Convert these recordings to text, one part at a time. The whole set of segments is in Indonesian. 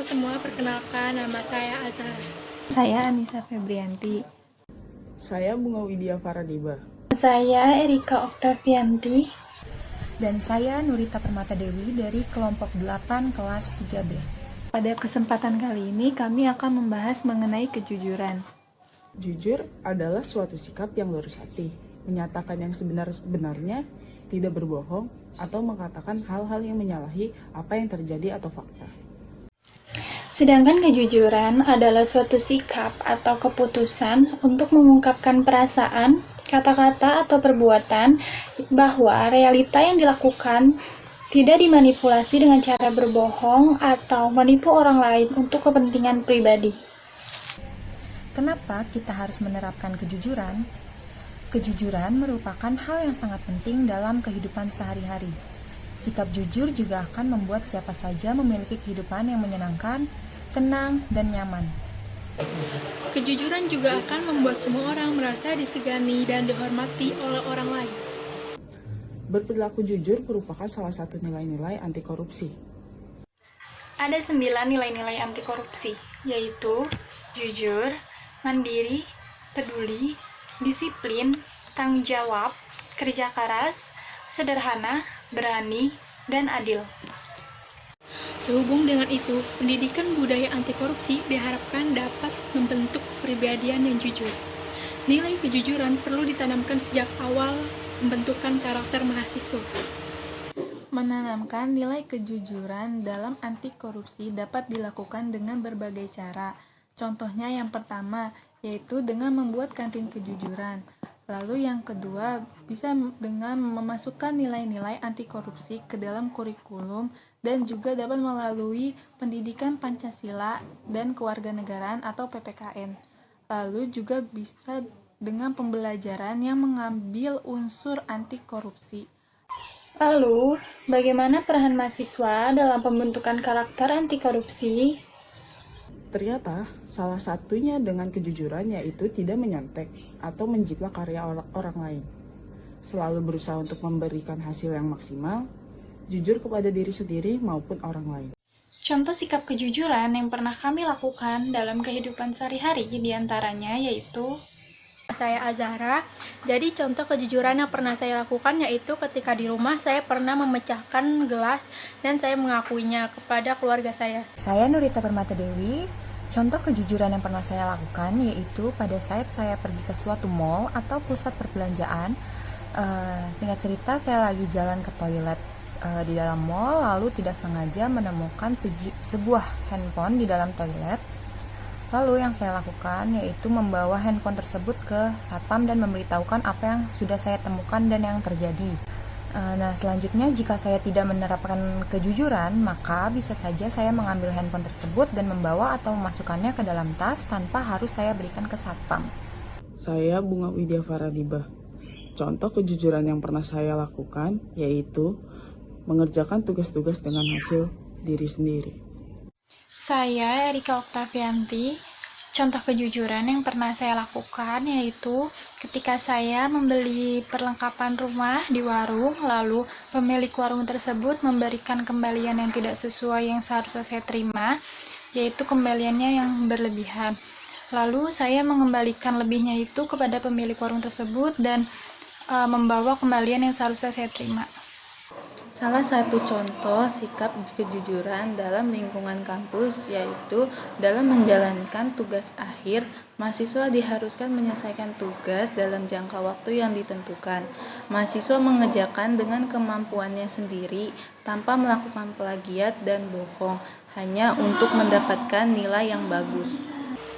semua, perkenalkan nama saya Azhara. Saya Anissa Febrianti. Saya Bunga Widya Faradiba. Saya Erika Oktavianti. Dan saya Nurita Permata Dewi dari kelompok 8 kelas 3B. Pada kesempatan kali ini kami akan membahas mengenai kejujuran. Jujur adalah suatu sikap yang lurus hati, menyatakan yang sebenar-benarnya, tidak berbohong, atau mengatakan hal-hal yang menyalahi apa yang terjadi atau fakta. Sedangkan kejujuran adalah suatu sikap atau keputusan untuk mengungkapkan perasaan, kata-kata, atau perbuatan bahwa realita yang dilakukan tidak dimanipulasi dengan cara berbohong atau menipu orang lain untuk kepentingan pribadi. Kenapa kita harus menerapkan kejujuran? Kejujuran merupakan hal yang sangat penting dalam kehidupan sehari-hari. Sikap jujur juga akan membuat siapa saja memiliki kehidupan yang menyenangkan, tenang, dan nyaman. Kejujuran juga akan membuat semua orang merasa disegani dan dihormati oleh orang lain. Berperilaku jujur merupakan salah satu nilai-nilai anti korupsi. Ada 9 nilai-nilai anti korupsi, yaitu jujur, mandiri, peduli, disiplin, tanggung jawab, kerja keras, sederhana, berani, dan adil. Sehubung dengan itu, pendidikan budaya anti korupsi diharapkan dapat membentuk kepribadian yang jujur. Nilai kejujuran perlu ditanamkan sejak awal pembentukan karakter mahasiswa. Menanamkan nilai kejujuran dalam anti korupsi dapat dilakukan dengan berbagai cara. Contohnya yang pertama, yaitu dengan membuat kantin kejujuran. Lalu yang kedua, bisa dengan memasukkan nilai-nilai anti korupsi ke dalam kurikulum dan juga dapat melalui pendidikan Pancasila dan kewarganegaraan atau PPKN. Lalu juga bisa dengan pembelajaran yang mengambil unsur anti korupsi. Lalu, bagaimana peran mahasiswa dalam pembentukan karakter anti korupsi? Ternyata, salah satunya dengan kejujuran yaitu tidak menyontek atau menjiplak karya orang lain. Selalu berusaha untuk memberikan hasil yang maksimal, jujur kepada diri sendiri maupun orang lain. Contoh sikap kejujuran yang pernah kami lakukan dalam kehidupan sehari-hari diantaranya yaitu Saya Azhara, jadi contoh kejujuran yang pernah saya lakukan yaitu ketika di rumah saya pernah memecahkan gelas dan saya mengakuinya kepada keluarga saya. Saya Nurita Permata Dewi. Contoh kejujuran yang pernah saya lakukan yaitu pada saat saya pergi ke suatu mall atau pusat perbelanjaan. Singkat cerita, saya lagi jalan ke toilet di dalam mall, lalu tidak sengaja menemukan sebuah handphone di dalam toilet. Lalu yang saya lakukan yaitu membawa handphone tersebut ke satpam dan memberitahukan apa yang sudah saya temukan dan yang terjadi. Nah, selanjutnya jika saya tidak menerapkan kejujuran, maka bisa saja saya mengambil handphone tersebut dan membawa atau memasukkannya ke dalam tas tanpa harus saya berikan ke satpam. Saya Bunga Widya Faradiba. Contoh kejujuran yang pernah saya lakukan yaitu mengerjakan tugas-tugas dengan hasil diri sendiri. saya Erika Oktavianti. Contoh kejujuran yang pernah saya lakukan yaitu ketika saya membeli perlengkapan rumah di warung, lalu pemilik warung tersebut memberikan kembalian yang tidak sesuai yang seharusnya saya terima, yaitu kembaliannya yang berlebihan. Lalu saya mengembalikan lebihnya itu kepada pemilik warung tersebut dan membawa kembalian yang seharusnya saya terima. Salah satu contoh sikap kejujuran dalam lingkungan kampus yaitu dalam menjalankan tugas akhir, mahasiswa diharuskan menyelesaikan tugas dalam jangka waktu yang ditentukan. Mahasiswa mengerjakan dengan kemampuannya sendiri tanpa melakukan plagiat dan bohong, hanya untuk mendapatkan nilai yang bagus.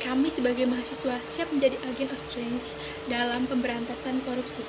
Kami sebagai mahasiswa siap menjadi agen of change dalam pemberantasan korupsi.